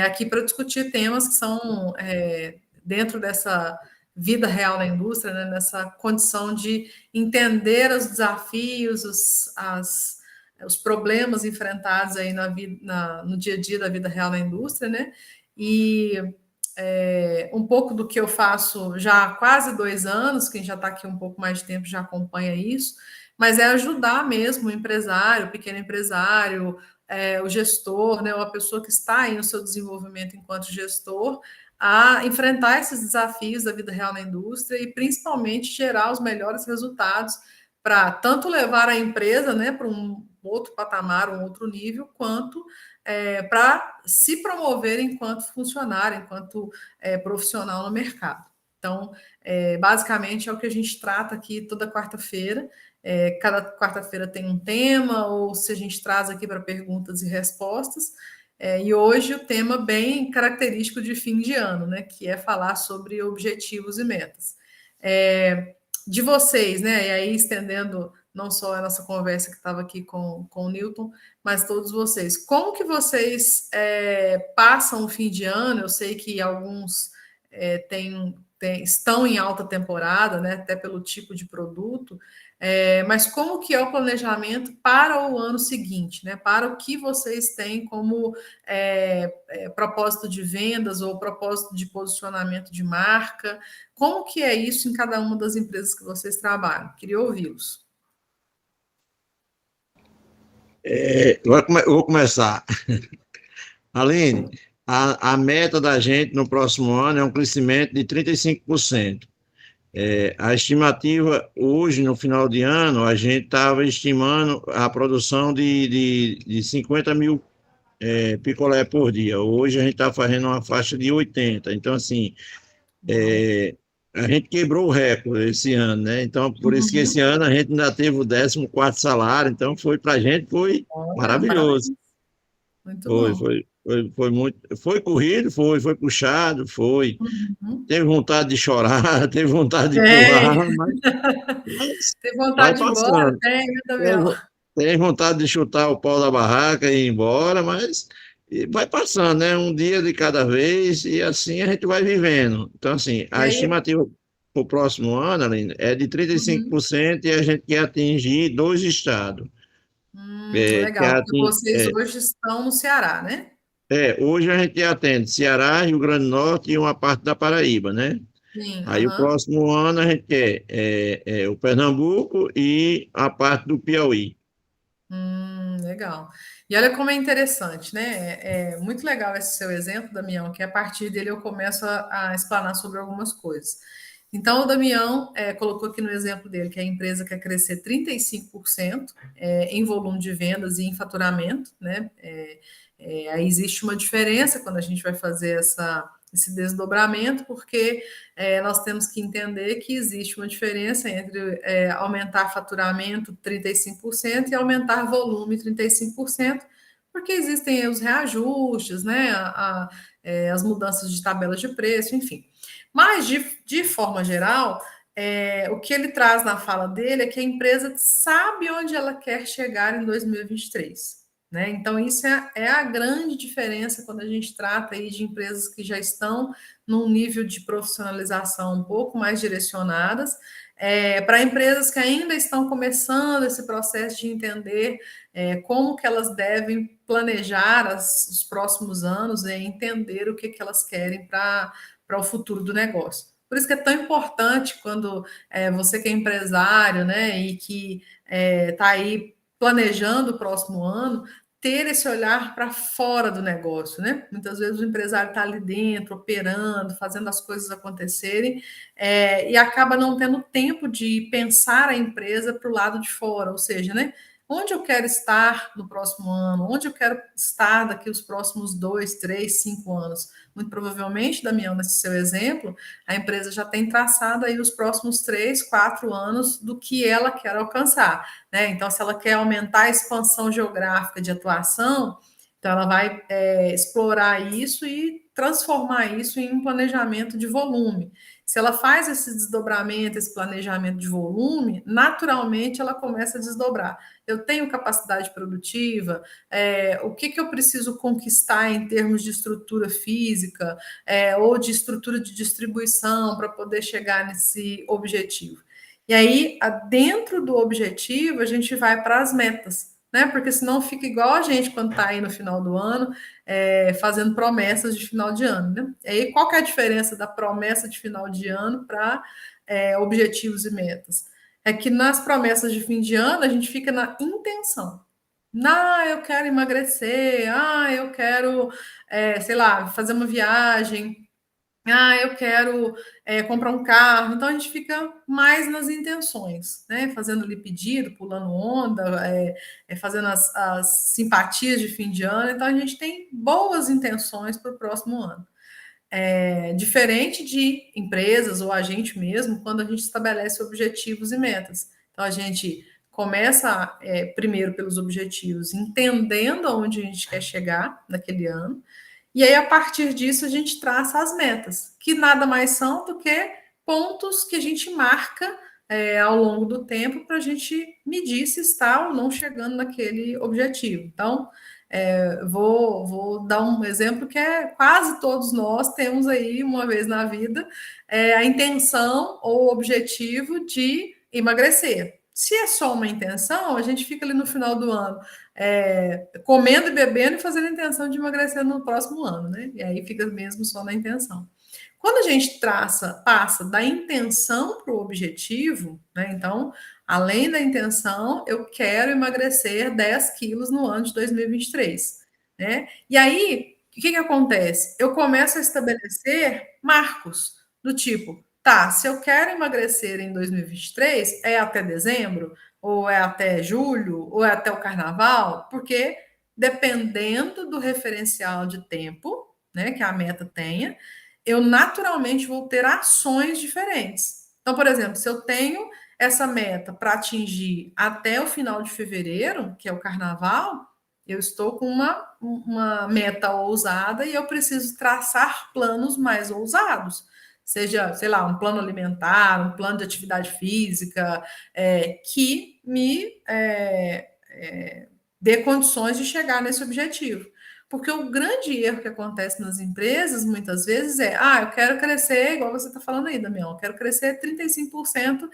aqui para discutir temas que são dentro dessa vida real na indústria, né, nessa condição de entender os desafios, os problemas enfrentados aí no dia a dia da vida real na indústria, né? E um pouco do que eu faço já há quase 2 anos, quem já está aqui um pouco mais de tempo já acompanha isso, mas é ajudar mesmo o empresário, o pequeno empresário, o gestor, né, ou a pessoa que está em o seu desenvolvimento enquanto gestor, a enfrentar esses desafios da vida real na indústria e principalmente gerar os melhores resultados para tanto levar a empresa, né, para um outro patamar, um outro nível, quanto para se promover enquanto funcionário, enquanto profissional no mercado. Então, basicamente é o que a gente trata aqui toda quarta-feira. Cada quarta-feira tem um tema, ou se a gente traz aqui para perguntas e respostas. E hoje o tema bem característico de fim de ano, né? Que é falar sobre objetivos e metas. De vocês, né? E aí estendendo não só a nossa conversa que estava aqui com o Newton, mas todos vocês. Como que vocês passam o fim de ano? Eu sei que alguns estão em alta temporada, né? Até pelo tipo de produto. Mas como que é o planejamento para o ano seguinte, né? Para o que vocês têm como propósito de vendas ou propósito de posicionamento de marca? Como que é isso em cada uma das empresas que vocês trabalham? Queria ouvi-los. Eu vou começar. Aline, a meta da gente no próximo ano é um crescimento de 35%. A estimativa hoje, no final de ano, a gente estava estimando a produção de 50 mil picolé por dia. Hoje a gente está fazendo uma faixa de 80. Então, assim, a gente quebrou o recorde esse ano, né? Então, por isso que esse ano a gente ainda teve o 14º salário. Então, para a gente foi maravilhoso. Parabéns. Muito Foi, bom. foi, foi muito. Foi corrido, foi puxado, foi. Teve vontade de chorar, teve vontade de pular, mas Tem vai vontade de ir embora? passando. Tem, Tem, Damião. tem vontade de chutar o pau da barraca e ir embora, mas vai passando, né? Um dia de cada vez e assim a gente vai vivendo. Então, assim, E a aí, estimativa para o próximo ano, Aline, é de 35% e a gente quer atingir 2 estados. legal, Quer porque atingir, vocês hoje estão no Ceará, né? hoje a gente atende Ceará, Rio Grande do Norte e uma parte da Paraíba, né? Sim, Aí o aham. próximo ano a gente quer o Pernambuco e a parte do Piauí. Legal. E olha como é interessante, né? É muito legal esse seu exemplo, Damião, que a partir dele eu começo a explanar sobre algumas coisas. Então, o Damião colocou aqui no exemplo dele que a empresa quer crescer 35% em volume de vendas e em faturamento, né? Aí existe uma diferença quando a gente vai fazer esse desdobramento, porque nós temos que entender que existe uma diferença entre aumentar faturamento 35% e aumentar volume 35%, porque existem os reajustes, né? As mudanças de tabela de preço, enfim. Mas, de forma geral, o que ele traz na fala dele é que a empresa sabe onde ela quer chegar em 2023. Né? Então, isso é a grande diferença quando a gente trata aí de empresas que já estão num nível de profissionalização um pouco mais direcionadas, para empresas que ainda estão começando esse processo de entender como que elas devem planejar os próximos anos e entender o que elas querem para o futuro do negócio. Por isso que é tão importante quando você que é empresário, né, e que está aí planejando o próximo ano, ter esse olhar para fora do negócio, né? Muitas vezes o empresário está ali dentro, operando, fazendo as coisas acontecerem, e acaba não tendo tempo de pensar a empresa para o lado de fora, ou seja, né? Onde eu quero estar no próximo ano? Onde eu quero estar daqui os próximos 2, 3, 5 anos? Muito provavelmente, Damião, nesse seu exemplo, a empresa já tem traçado aí os próximos 3, 4 anos do que ela quer alcançar. Né? Então, se ela quer aumentar a expansão geográfica de atuação, então ela vai explorar isso e transformar isso em um planejamento de volume. Se ela faz esse desdobramento, esse planejamento de volume, naturalmente ela começa a desdobrar. Eu tenho capacidade produtiva, o que eu preciso conquistar em termos de estrutura física, ou de estrutura de distribuição para poder chegar nesse objetivo. E aí, dentro do objetivo, a gente vai para as metas, né? Porque senão fica igual a gente quando está aí no final do ano, fazendo promessas de final de ano, né? E aí, qual que é a diferença da promessa de final de ano para objetivos e metas? É que nas promessas de fim de ano, a gente fica na intenção. Eu quero emagrecer, eu quero, sei lá, fazer uma viagem, eu quero comprar um carro. Então a gente fica mais nas intenções, né? Fazendo ali pedido, pulando onda, fazendo as simpatias de fim de ano. Então a gente tem boas intenções para o próximo ano. Diferente de empresas ou a gente mesmo, quando a gente estabelece objetivos e metas. Então a gente começa primeiro pelos objetivos, entendendo aonde a gente quer chegar naquele ano. E aí, a partir disso, a gente traça as metas, que nada mais são do que pontos que a gente marca ao longo do tempo para a gente medir se está ou não chegando naquele objetivo. Então, vou dar um exemplo que quase todos nós temos aí, uma vez na vida, a intenção ou objetivo de emagrecer. Se é só uma intenção, a gente fica ali no final do ano comendo e bebendo e fazendo a intenção de emagrecer no próximo ano, né? E aí fica mesmo só na intenção. Quando a gente passa da intenção para o objetivo, né? Então, além da intenção, eu quero emagrecer 10 quilos no ano de 2023, né? E aí, o que acontece? Eu começo a estabelecer marcos do tipo, tá, se eu quero emagrecer em 2023, é até dezembro, ou é até julho, ou é até o carnaval, porque dependendo do referencial de tempo, né, que a meta tenha, eu naturalmente vou ter ações diferentes. Então, por exemplo, se eu tenho essa meta para atingir até o final de fevereiro, que é o carnaval, eu estou com uma meta ousada e eu preciso traçar planos mais ousados. Seja, sei lá, um plano alimentar, um plano de atividade física, que me dê condições de chegar nesse objetivo. Porque o grande erro que acontece nas empresas, muitas vezes, eu quero crescer, igual você está falando aí, Damião, eu quero crescer 35%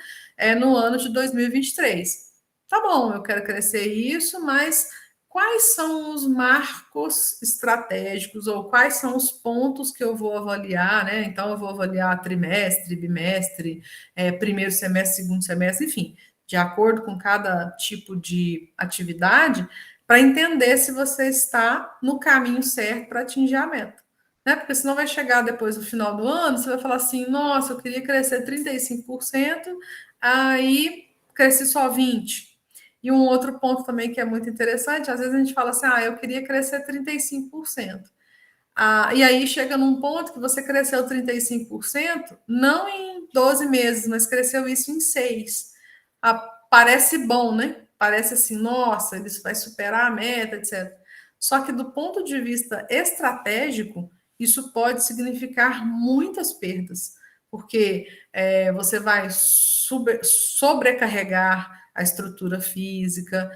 no ano de 2023. Tá bom, eu quero crescer isso, mas quais são os marcos estratégicos ou quais são os pontos que eu vou avaliar, né? Então, eu vou avaliar trimestre, bimestre, primeiro semestre, segundo semestre, enfim, de acordo com cada tipo de atividade, para entender se você está no caminho certo para atingir a meta. Né? Porque senão vai chegar depois do final do ano, você vai falar assim, nossa, eu queria crescer 35%, aí cresci só 20%. E um outro ponto também que é muito interessante, às vezes a gente fala assim, eu queria crescer 35%. E aí chega num ponto que você cresceu 35%, não em 12 meses, mas cresceu isso em 6. Parece bom, né? Parece assim, nossa, isso vai superar a meta, etc. Só que do ponto de vista estratégico, isso pode significar muitas perdas, porque você vai sobrecarregar a estrutura física.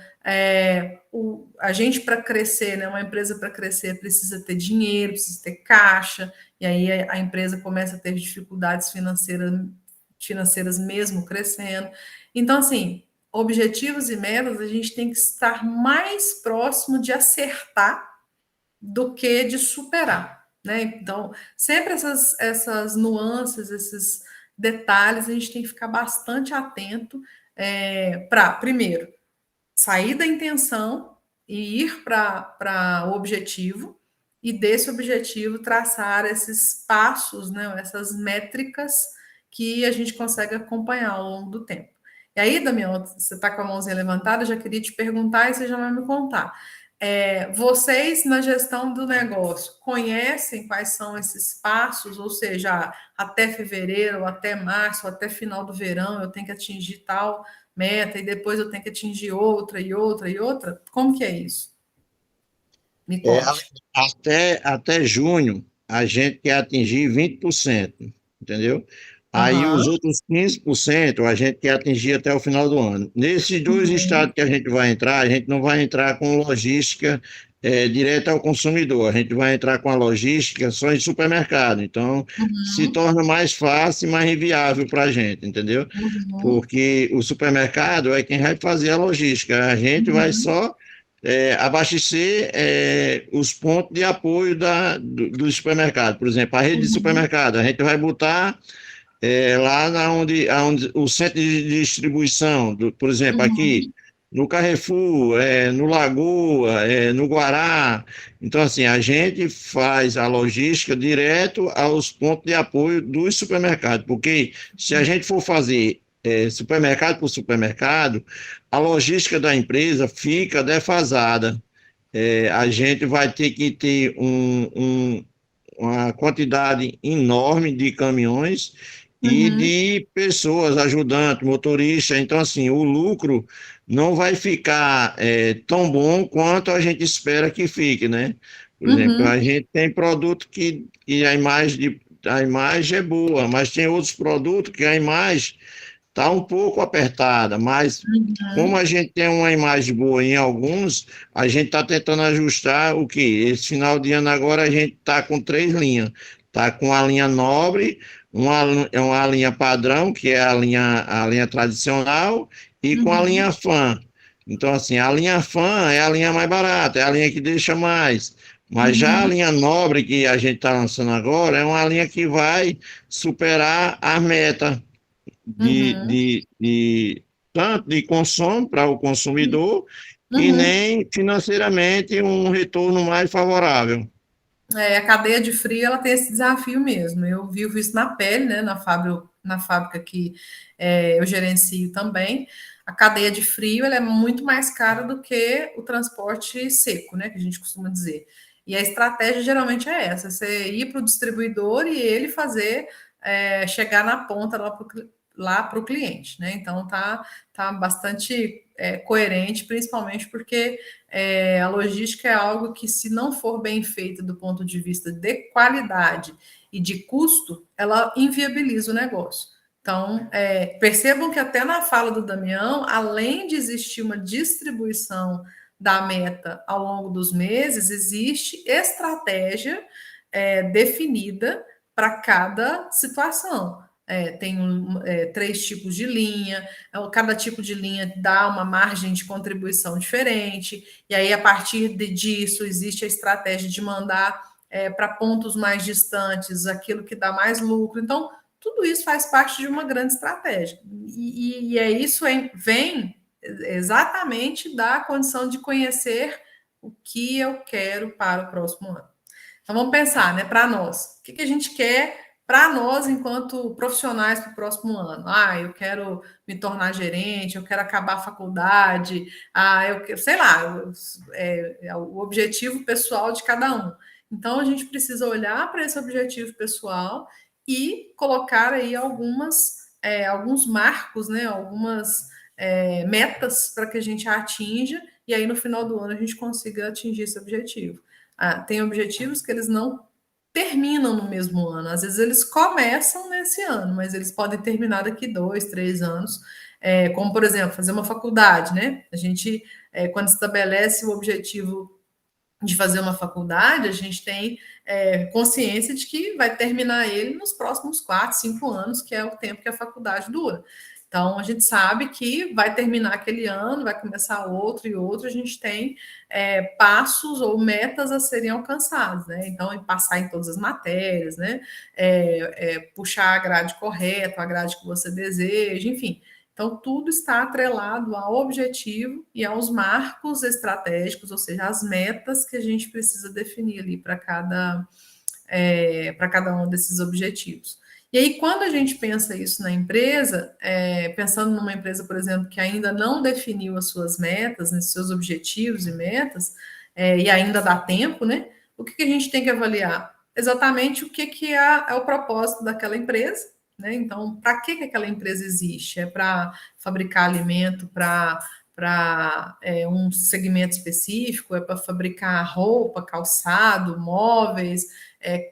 A gente, para crescer, né, uma empresa para crescer precisa ter dinheiro, precisa ter caixa, e aí a empresa começa a ter dificuldades financeiras mesmo crescendo. Então, assim, objetivos e metas, a gente tem que estar mais próximo de acertar do que de superar, né? Então, sempre essas nuances, esses detalhes, a gente tem que ficar bastante atento para, primeiro, sair da intenção e ir para o objetivo, e desse objetivo traçar esses passos, né, essas métricas que a gente consegue acompanhar ao longo do tempo. E aí, Damião, você está com a mãozinha levantada, já queria te perguntar e você já vai me contar. Vocês, na gestão do negócio, conhecem quais são esses passos? Ou seja, até fevereiro, até março, até final do verão, eu tenho que atingir tal meta e depois eu tenho que atingir outra e outra e outra? Como que é isso? Me É, conte. até junho, a gente quer atingir 20%, entendeu? Aí os Aham. outros 15% a gente quer atingir até o final do ano. Nesses dois Uhum. estados que a gente vai entrar, a gente não vai entrar com logística direta ao consumidor, a gente vai entrar com a logística só em supermercado. Então, se Uhum. torna mais fácil e mais viável para a gente, entendeu? Uhum. Porque o supermercado é quem vai fazer a logística, a gente vai Uhum. só abastecer os pontos de apoio do supermercado. Por exemplo, a rede de Uhum. supermercado, a gente vai botar lá onde o centro de distribuição, por exemplo, aqui Uhum. no Carrefour, no Lagoa, no Guará. Então, assim, a gente faz a logística direto aos pontos de apoio dos supermercados, porque se a gente for fazer supermercado por supermercado, a logística da empresa fica defasada. A gente vai ter que ter uma quantidade enorme de caminhões e Uhum. de pessoas, ajudantes, motoristas. Então, assim, o lucro não vai ficar tão bom quanto a gente espera que fique, né? Por exemplo, a Uhum. gente tem produto que a imagem é boa, mas tem outros produtos que a imagem está um pouco apertada, mas como Uhum. a gente tem uma imagem boa em alguns, a gente está tentando ajustar o que? Esse final de ano agora a gente está com três linhas. Está com a linha nobre, uma linha padrão, que é a linha tradicional, e com a linha Uhum. fã. Então, assim, a linha fã é a linha mais barata, é a linha que deixa mais. Mas já a Uhum. linha nobre que a gente está lançando agora é uma linha que vai superar a meta Uhum. tanto de consumo para o consumidor, e Uhum. nem financeiramente um retorno mais favorável. É, a cadeia de frio ela tem esse desafio mesmo. Eu vivo isso na pele, né? Na fábrica que eu gerencio também. A cadeia de frio ela é muito mais cara do que o transporte seco, né? Que a gente costuma dizer. E a estratégia geralmente é essa: você ir para o distribuidor e ele fazer chegar na ponta lá para o cliente, né? Então tá bastante coerente, principalmente porque a logística é algo que, se não for bem feita do ponto de vista de qualidade e de custo, ela inviabiliza o negócio. Então, percebam que até na fala do Damião, além de existir uma distribuição da meta ao longo dos meses, existe estratégia definida para cada situação. Tem três tipos de linha, cada tipo de linha dá uma margem de contribuição diferente, e aí, a partir disso, existe a estratégia de mandar para pontos mais distantes aquilo que dá mais lucro. Então, tudo isso faz parte de uma grande estratégia. E é isso vem exatamente da condição de conhecer o que eu quero para o próximo ano. Então, vamos pensar, né, para nós. O que a gente quer para nós, enquanto profissionais, para o próximo ano? Ah, eu quero me tornar gerente, eu quero acabar a faculdade, eu quero, sei lá, o objetivo pessoal de cada um. Então, a gente precisa olhar para esse objetivo pessoal e colocar aí alguns marcos, né, algumas metas para que a gente atinja, e aí no final do ano a gente consiga atingir esse objetivo. Tem objetivos que eles não terminam no mesmo ano. Às vezes eles começam nesse ano, mas eles podem terminar daqui 2, 3 anos. Como, por exemplo, fazer uma faculdade, né? A gente, quando estabelece o objetivo de fazer uma faculdade, a gente tem consciência de que vai terminar ele nos próximos 4, 5 anos, que é o tempo que a faculdade dura. Então, a gente sabe que vai terminar aquele ano, vai começar outro e outro, a gente tem passos ou metas a serem alcançados, né? Então, passar em todas as matérias, né? Puxar a grade correta, a grade que você deseja, enfim. Então, tudo está atrelado ao objetivo e aos marcos estratégicos, ou seja, as metas que a gente precisa definir ali para cada um desses objetivos. E aí, quando a gente pensa isso na empresa, pensando numa empresa, por exemplo, que ainda não definiu as suas metas, né, seus objetivos e metas, e ainda dá tempo, né? O que a gente tem que avaliar? Exatamente o que é o propósito daquela empresa, né? Então, para que aquela empresa existe? É para fabricar alimento para para um segmento específico, é para fabricar roupa, calçado, móveis.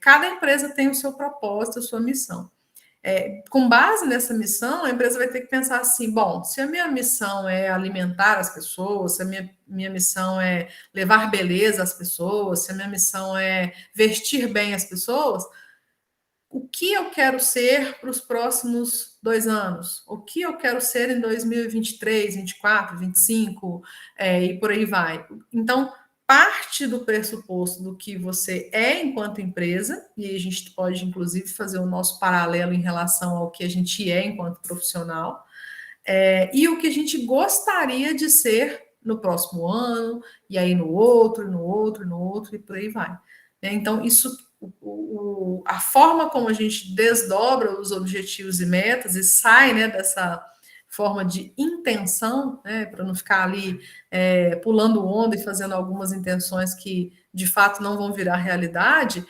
Cada empresa tem o seu propósito, a sua missão. Com base nessa missão, a empresa vai ter que pensar assim: bom, se a minha missão é alimentar as pessoas, se a minha missão é levar beleza às pessoas, se a minha missão é vestir bem as pessoas, o que eu quero ser para os próximos 2 anos? O que eu quero ser em 2023, 24, 25, e por aí vai. Então, parte do pressuposto do que você é enquanto empresa, e aí a gente pode, inclusive, fazer o nosso paralelo em relação ao que a gente é enquanto profissional, e o que a gente gostaria de ser no próximo ano, e aí no outro, no outro, no outro, e por aí vai. Então, isso, a forma como a gente desdobra os objetivos e metas e sai, né, dessa forma de intenção, né, para não ficar ali pulando onda e fazendo algumas intenções que de fato não vão virar realidade,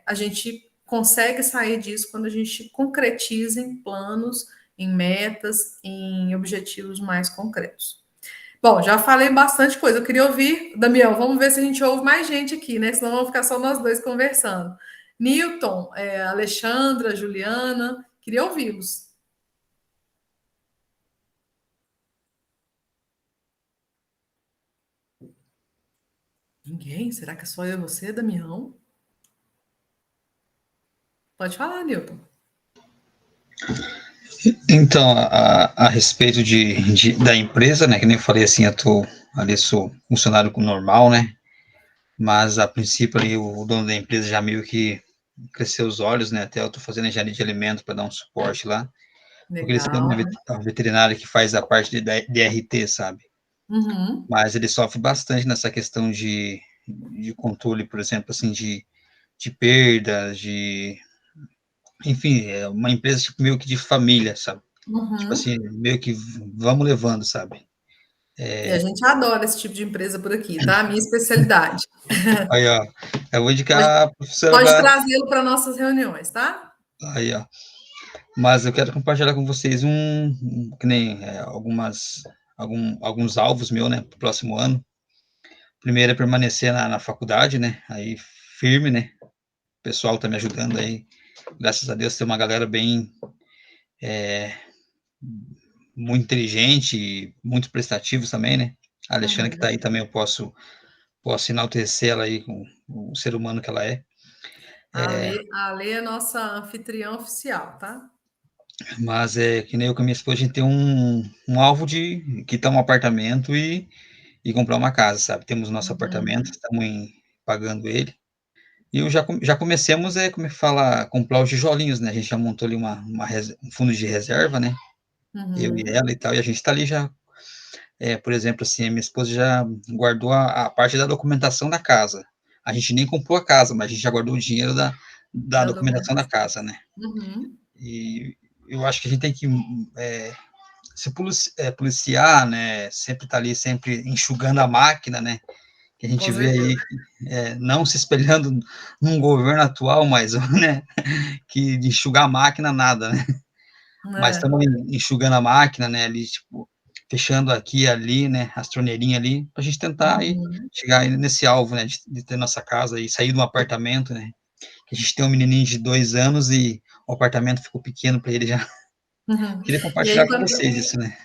a gente consegue sair disso quando a gente concretiza em planos, em metas, em objetivos mais concretos. Bom, já falei bastante coisa. Eu queria ouvir, Damião, vamos ver se a gente ouve mais gente aqui, né? Senão vamos ficar só nós dois conversando. Newton, Alexandra, Juliana, queria ouvi-los. Ninguém? Será que é só eu e você, Damião? Pode falar, Newton. Então, a respeito da empresa, né, que nem eu falei assim, sou funcionário normal, né, mas a princípio ali o dono da empresa já meio que cresceu os olhos, né, até eu tô fazendo engenharia de alimentos para dar um suporte lá, porque eles têm Legal. uma veterinária que faz a parte de DRT, sabe, Uhum, mas ele sofre bastante nessa questão de controle, por exemplo, assim, de perdas, enfim, é uma empresa tipo, meio que de família, sabe? Tipo uhum. assim, meio que vamos levando, sabe? E a gente adora esse tipo de empresa por aqui, tá? A minha especialidade. Aí, ó, eu vou Pode, indicar a professora pode para. trazê-lo para nossas reuniões, tá? Aí, ó. Mas eu quero compartilhar com vocês que nem alguns alvos meus, né, pro próximo ano. Primeiro é permanecer na faculdade, né, aí firme, né, o pessoal tá me ajudando aí, graças a Deus tem uma galera bem, muito inteligente, muito prestativos também, né, a Alexandra que tá aí Uhum. também eu posso enaltecer ela aí com o ser humano que ela é. A Lê é nossa anfitriã oficial, tá? Mas é que nem eu com a minha esposa, a gente tem um alvo de quitar um apartamento e comprar uma casa, sabe? Temos nosso apartamento, Uhum. estamos pagando ele. E eu já comecemos, como é que fala, comprar os tijolinhos, né? A gente já montou ali um fundo de reserva, né? Eu e Uhum. ela e tal, e a gente está ali já, por exemplo, assim, a minha esposa já guardou a parte da documentação da casa. A gente nem comprou a casa, mas a gente já guardou o dinheiro da Da documentação da documentação. casa, né? Uhum. E eu acho que a gente tem que se policiar, né? Sempre tá ali, sempre enxugando a máquina, né? Que a Com gente vê certeza. aí, não se espelhando num governo atual, mas, né? Que de enxugar a máquina, nada, né? Mas É. estamos enxugando a máquina, né? Ali, tipo, fechando aqui e ali, né? As torneirinhas ali, para a gente tentar aí Uhum. chegar aí nesse alvo, né? De ter nossa casa e sair de um apartamento, né? Que a gente tem um menininho de 2 anos e o apartamento ficou pequeno para ele já. Uhum. Queria E aí, compartilhar com vocês isso, né?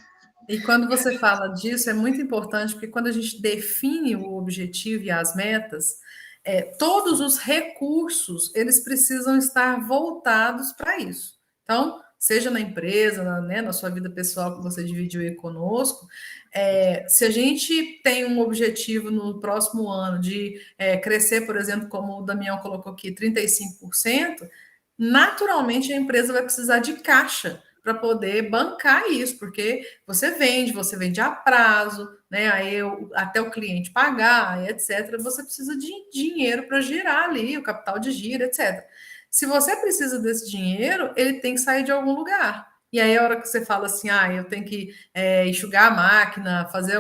quando você fala disso, é muito importante, porque quando a gente define o objetivo e as metas, todos os recursos, eles precisam estar voltados para isso. Então, seja na empresa, na sua vida pessoal que você dividiu aí conosco, se a gente tem um objetivo no próximo ano de crescer, por exemplo, como o Damião colocou aqui, 35%, naturalmente a empresa vai precisar de caixa para poder bancar isso, porque você vende a prazo, né? Aí até o cliente pagar, etc. Você precisa de dinheiro para girar ali, o capital de giro, etc. Se você precisa desse dinheiro, ele tem que sair de algum lugar. E aí, a hora que você fala assim, eu tenho que enxugar a máquina, fazer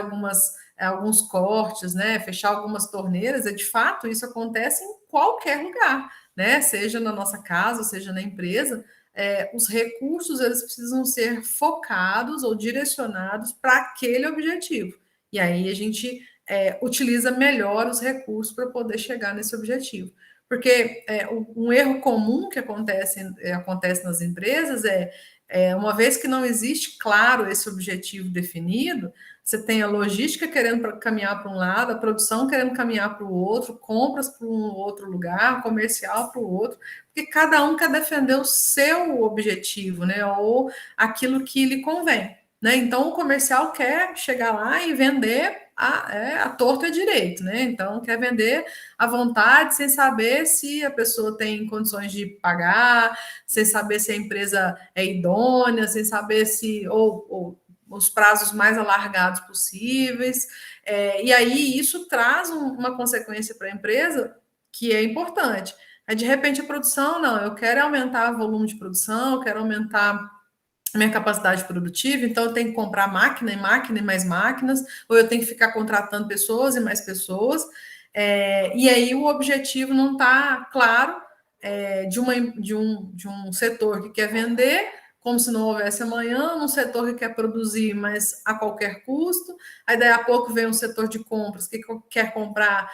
alguns cortes, né? Fechar algumas torneiras, de fato, isso acontece em qualquer lugar, né? Seja na nossa casa, seja na empresa, os recursos eles precisam ser focados ou direcionados para aquele objetivo. E aí a gente utiliza melhor os recursos para poder chegar nesse objetivo. Porque um erro comum que acontece nas empresas uma vez que não existe claro esse objetivo definido, você tem a logística querendo caminhar para um lado, a produção querendo caminhar para o outro, compras para um outro lugar, comercial para o outro, porque cada um quer defender o seu objetivo, né? Ou aquilo que lhe convém. Né? Então, o comercial quer chegar lá e vender a torto e a direito, né? Então, quer vender à vontade, sem saber se a pessoa tem condições de pagar, sem saber se a empresa é idônea, sem saber se ou os prazos mais alargados possíveis. E aí isso traz uma consequência para a empresa que é importante. De repente a produção, não, eu quero aumentar o volume de produção, eu quero aumentar a minha capacidade produtiva, então eu tenho que comprar máquina e mais máquinas, ou eu tenho que ficar contratando pessoas e mais pessoas, e aí o objetivo não está claro de um setor que quer vender, como se não houvesse amanhã, num setor que quer produzir, mas a qualquer custo, aí daí a pouco vem um setor de compras que quer comprar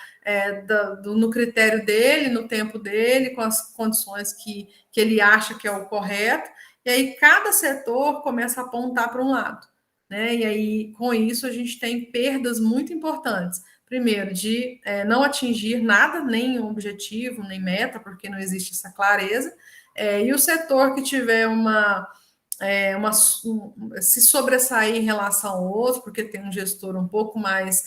no critério dele, no tempo dele, com as condições que ele acha que é o correto, e aí cada setor começa a apontar para um lado, né? E aí, com isso, a gente tem perdas muito importantes. Primeiro, de não atingir nada, nem objetivo, nem meta, porque não existe essa clareza. E o setor que tiver se sobressair em relação ao outro, porque tem um gestor um pouco mais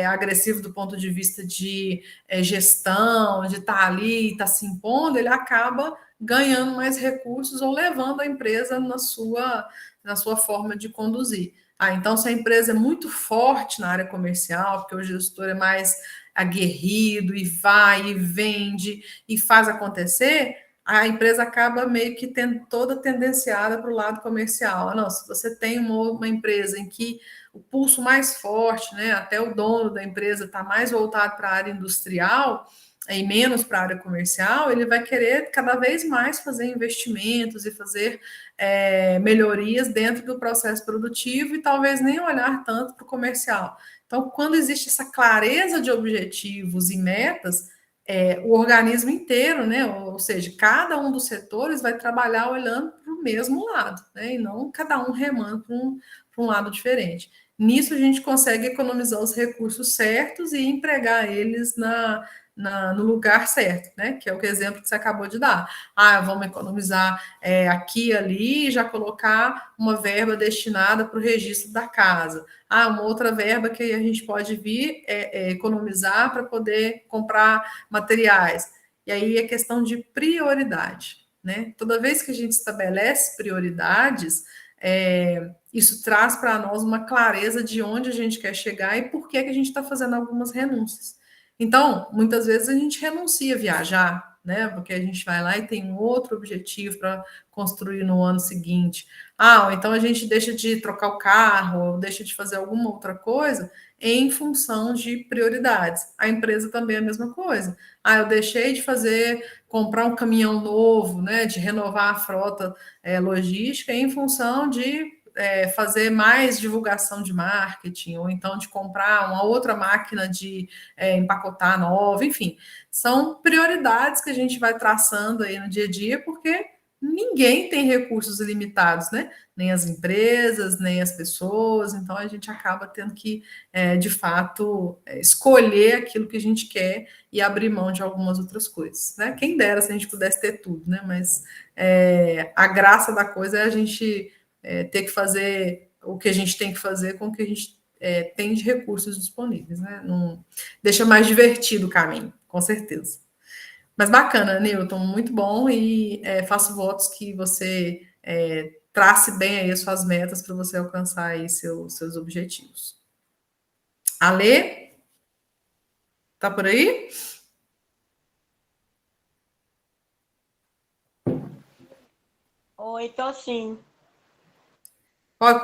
agressivo do ponto de vista de gestão, de estar ali, estar se impondo, ele acaba ganhando mais recursos ou levando a empresa na sua forma de conduzir. Então, se a empresa é muito forte na área comercial, porque o gestor é mais aguerrido e vai e vende e faz acontecer, a empresa acaba meio que toda tendenciada para o lado comercial. Não, se você tem uma empresa em que o pulso mais forte, né, até o dono da empresa está mais voltado para a área industrial e menos para a área comercial, ele vai querer cada vez mais fazer investimentos e fazer melhorias dentro do processo produtivo e talvez nem olhar tanto para o comercial. Então, quando existe essa clareza de objetivos e metas, o organismo inteiro, né? Ou seja, cada um dos setores vai trabalhar olhando para o mesmo lado, né? E não cada um remando para um lado diferente. Nisso a gente consegue economizar os recursos certos e empregar eles no lugar certo, né? Que é o exemplo que você acabou de dar. Vamos economizar aqui e ali e já colocar uma verba destinada para o registro da casa. Uma outra verba que a gente pode vir economizar para poder comprar materiais. E aí é questão de prioridade, né? Toda vez que a gente estabelece prioridades, isso traz para nós uma clareza de onde a gente quer chegar e por que a gente está fazendo algumas renúncias. Então, muitas vezes a gente renuncia a viajar, né? Porque a gente vai lá e tem um outro objetivo para construir no ano seguinte. Ou então a gente deixa de trocar o carro, ou deixa de fazer alguma outra coisa em função de prioridades. A empresa também é a mesma coisa. Eu deixei de comprar um caminhão novo, né? De renovar a frota logística em função de fazer mais divulgação de marketing, ou então de comprar uma outra máquina de empacotar nova, enfim. São prioridades que a gente vai traçando aí no dia a dia, porque ninguém tem recursos ilimitados, né? Nem as empresas, nem as pessoas, então a gente acaba tendo que, de fato, escolher aquilo que a gente quer e abrir mão de algumas outras coisas, né? Quem dera se a gente pudesse ter tudo, né? Mas a graça da coisa é a gente ter que fazer o que a gente tem que fazer com o que a gente tem de recursos disponíveis, né? Não, deixa mais divertido o caminho, com certeza. Mas bacana, Newton, muito bom e faço votos que você trace bem aí as suas metas para você alcançar aí seus objetivos. Alê? Tá por aí? Oi, tô sim.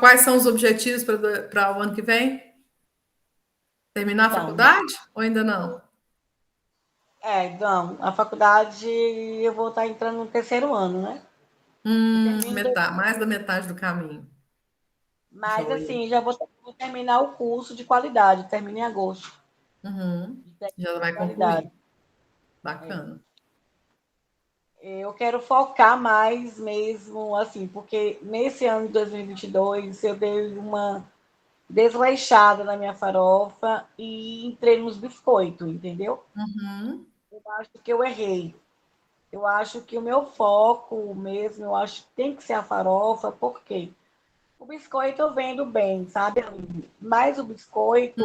Quais são os objetivos para o ano que vem? Terminar a faculdade ou ainda não? Não, a faculdade eu vou estar entrando no terceiro ano, né? Eu termino, Mais da metade do caminho. mas Joia. assim, já vou terminar o curso de qualidade, termino em agosto, Uhum. de técnico Já de vai qualidade. concluir. Bacana. Eu quero focar mais mesmo, assim, porque nesse ano de 2022 eu dei uma desleixada na minha farofa e entrei nos biscoitos, entendeu? Uhum. Eu acho que eu errei. Eu acho que o meu foco mesmo, eu acho que tem que ser a farofa, porque o biscoito eu vendo bem, sabe? Mas o biscoito,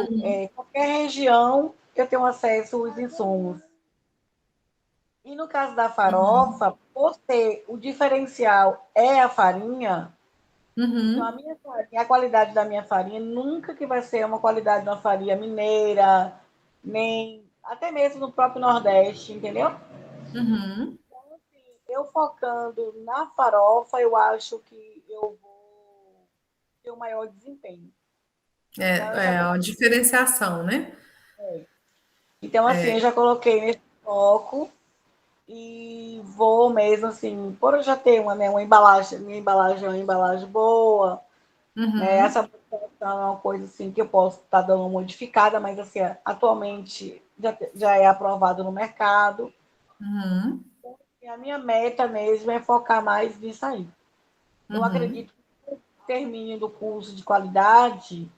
qualquer região eu tenho acesso aos insumos. E no caso da Uhum. farofa, por ser o diferencial é a farinha, então a Uhum. minha farinha, a qualidade da minha farinha nunca que vai ser uma qualidade de uma farinha mineira, nem até mesmo no próprio Nordeste, entendeu? Uhum. Eu focando na farofa, eu acho que eu vou ter um maior desempenho. Então eu já É a diferenciação, né? então assim, eu já coloquei nesse foco e vou mesmo assim, por eu já ter uma, né, uma embalagem, minha embalagem boa, né? Uhum. Essa produção é uma coisa assim que eu posso estar dando uma modificada, mas assim, atualmente já é aprovado no mercado. Uhum. E a minha meta mesmo é focar mais nisso aí. Eu Uhum. acredito que termine do curso de qualidade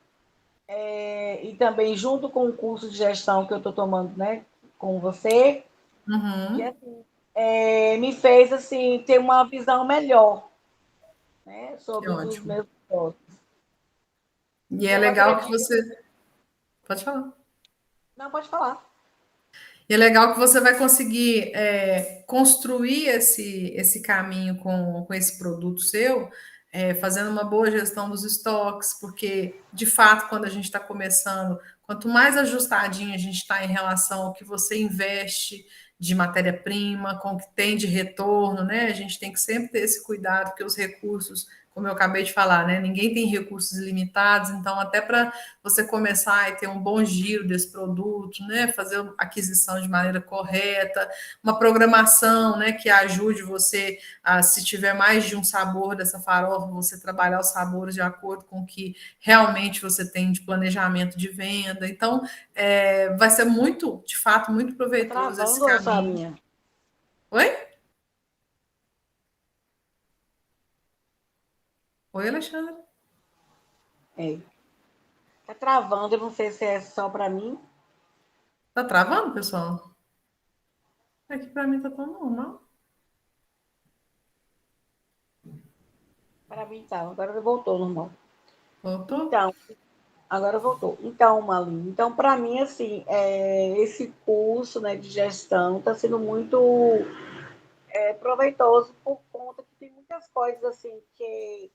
e também junto com o curso de gestão que eu estou tomando, né, com você, que Uhum. assim, me fez assim ter uma visão melhor, né, Que sobre os ótimo. meus negócios. E E é eu legal que acredito. você. Pode falar. Não, pode falar. E é legal que você vai conseguir construir esse caminho com esse produto seu, fazendo uma boa gestão dos estoques, porque, de fato, quando a gente está começando, quanto mais ajustadinho a gente está em relação ao que você investe de matéria-prima, com o que tem de retorno, né? A gente tem que sempre ter esse cuidado, porque os recursos, como eu acabei de falar, né? Ninguém tem recursos limitados, então, até para você começar e ter um bom giro desse produto, né? Fazer a aquisição de maneira correta, uma programação, né? Que ajude você a, se tiver mais de um sabor dessa farofa, você trabalhar os sabores de acordo com o que realmente você tem de planejamento de venda. Então, vai ser muito, de fato, muito Tá proveitoso esse travando, caminho. Sarinha? Oi? Oi, Alexandre. É. Tá travando, eu não sei se é só para mim. Tá travando, pessoal? Aqui para mim tá tão normal. Para mim tá, agora voltou normal. Voltou? Então, agora voltou. Então, Malinho, então para mim assim, esse curso, né, de gestão está sendo muito proveitoso por conta que tem muitas coisas assim que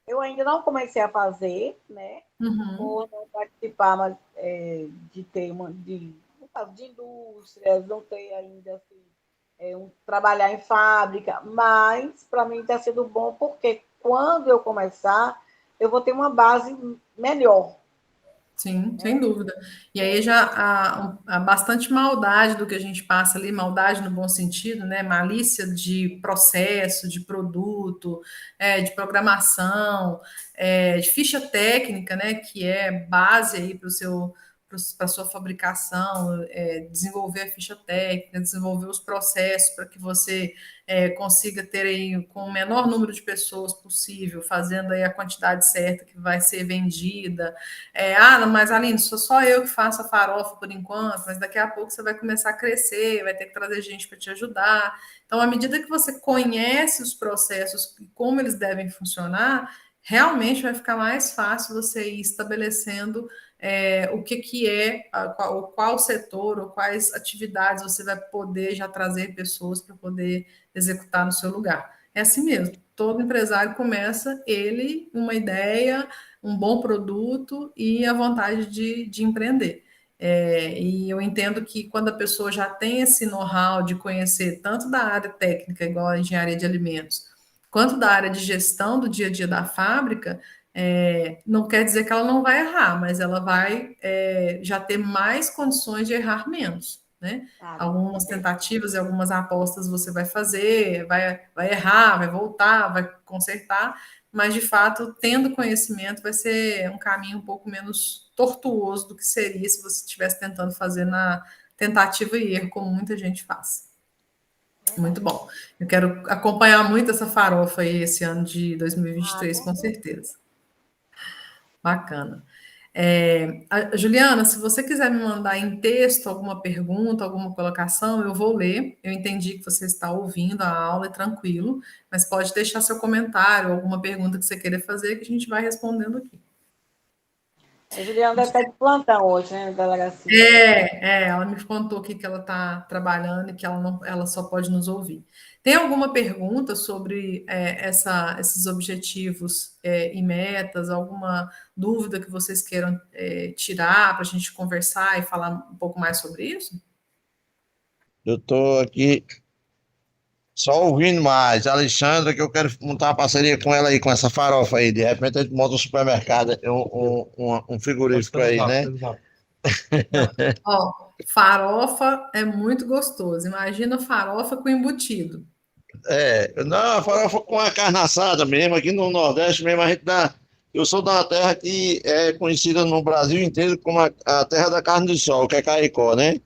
eu ainda não comecei a fazer, né, Uhum. por não participar, mas de ter uma no caso de indústrias, não ter ainda assim, trabalhar em fábrica, mas para mim está sendo bom porque quando eu começar, eu vou ter uma base melhor. Sim, sem dúvida. E aí já há bastante maldade do que a gente passa ali, maldade no bom sentido, né? Malícia de processo, de produto, de programação, de ficha técnica, né? Que é base aí para o seu para a sua fabricação, desenvolver a ficha técnica, desenvolver os processos para que você consiga ter aí com o menor número de pessoas possível, fazendo aí a quantidade certa que vai ser vendida. Mas Aline, sou só eu que faço a farofa por enquanto, mas daqui a pouco você vai começar a crescer, vai ter que trazer gente para te ajudar. Então, à medida que você conhece os processos e como eles devem funcionar, realmente vai ficar mais fácil você ir estabelecendo o que é, qual setor ou quais atividades você vai poder já trazer pessoas para poder executar no seu lugar. É assim mesmo. Todo empresário começa ele uma ideia, um bom produto e a vontade de empreender. E eu entendo que quando a pessoa já tem esse know-how de conhecer tanto da área técnica, igual a engenharia de alimentos, quanto da área de gestão do dia a dia da fábrica, não quer dizer que ela não vai errar, mas ela vai já ter mais condições de errar menos. né? Sabe? Algumas tentativas e algumas apostas você vai fazer, vai errar, vai voltar, vai consertar, mas de fato, tendo conhecimento, vai ser um caminho um pouco menos tortuoso do que seria se você estivesse tentando fazer na tentativa e erro, como muita gente faz. Muito bom. Eu quero acompanhar muito essa farofa aí esse ano de 2023, com certeza. Bacana. Juliana, se você quiser me mandar em texto alguma pergunta, alguma colocação, eu vou ler. Eu entendi que você está ouvindo a aula, é tranquilo, mas pode deixar seu comentário, alguma pergunta que você queira fazer, que a gente vai respondendo aqui. A Juliana deve estar de plantão hoje, né, na delegacia. Ela me contou aqui que ela está trabalhando e que ela só pode nos ouvir. Tem alguma pergunta sobre esses objetivos e metas? Alguma dúvida que vocês queiram tirar para a gente conversar e falar um pouco mais sobre isso? Eu estou aqui só ouvindo mais. Alexandra, que eu quero montar uma parceria com ela aí, com essa farofa aí. De repente a gente monta um supermercado, um frigorífico aí, né? Ó, farofa é muito gostoso. Imagina farofa com embutido. Não, a farofa com a carne assada mesmo, aqui no Nordeste mesmo, a gente dá. Eu sou de uma terra que é conhecida no Brasil inteiro como a terra da carne de sol, que é Caicó, né?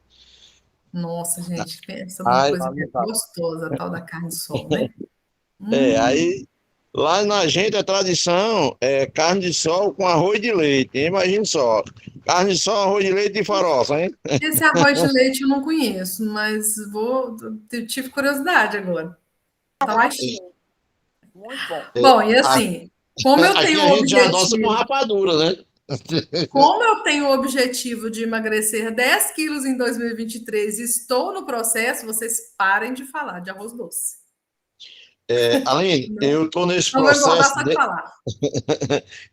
Nossa, gente, pensa numa Aí, coisa que é gostosa, a tal da carne de sol, né? aí lá na gente a tradição é carne de sol com arroz de leite. Imagina só. Carne de sol, arroz de leite e farofa, hein? Esse arroz de leite eu não conheço, mas tive curiosidade agora. Tá lá. Muito bom. Bom, e A- assim, como eu Aqui tenho a o gente já adoça com objetivo, rapadura, né? como eu tenho o objetivo de emagrecer 10 quilos em 2023 e estou no processo, vocês parem de falar de arroz doce. Aline, Não, eu estou nesse não vou engordar processo. só de falar.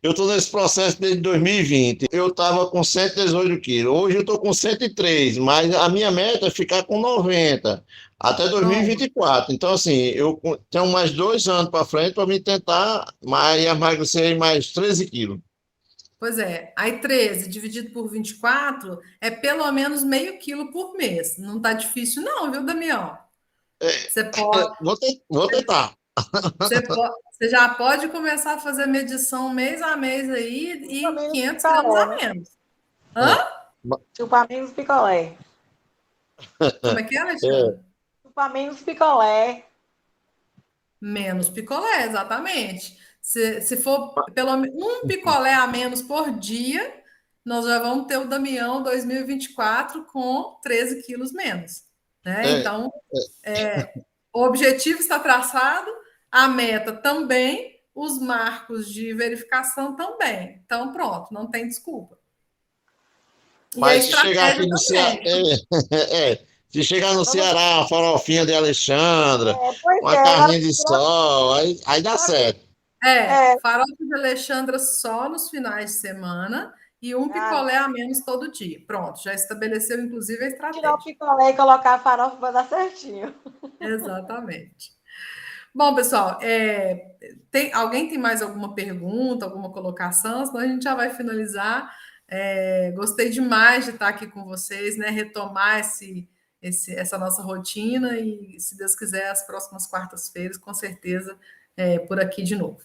Eu estou nesse processo desde 2020. Eu estava com 118 quilos. Hoje eu estou com 103, mas a minha meta é ficar com 90 até Pronto. 2024. Então, assim, eu tenho mais 2 anos para frente para me tentar emagrecer mais 13 quilos. Pois é, aí 13 dividido por 24 é pelo menos meio quilo por mês. Não tá difícil, não, viu, Damião? Você pode, Vou tentar. você já pode começar a fazer medição mês a mês aí Chupa e menos 500 gramas picolé, a né? menos. Hã? Chupa menos picolé. Como é que é, É, Alexandre? Chupa menos picolé. Menos picolé, exatamente. Se for pelo menos um picolé a menos por dia, nós já vamos ter o Damião 2024 com 13 quilos menos. Né? é, Então, o objetivo está traçado, a meta também, os marcos de verificação também. Então, pronto, não tem desculpa. E a mas se chegar estratégia aqui no Ceará, também. se chegar no Ceará, uma farofinha de Alexandra, Pois uma é, agora carninha de sol, aí dá certo. Farofa de Alexandra só nos finais de semana e um ah, picolé a menos todo dia. Pronto, já estabeleceu inclusive a tirar o estratégia. picolé e colocar a farofa para dar certinho. Exatamente. Bom, pessoal, alguém tem mais alguma pergunta, alguma colocação? Senão a gente já vai finalizar. Gostei demais de estar aqui com vocês, né? Retomar essa nossa rotina e, se Deus quiser, as próximas quartas-feiras, com certeza, por aqui de novo.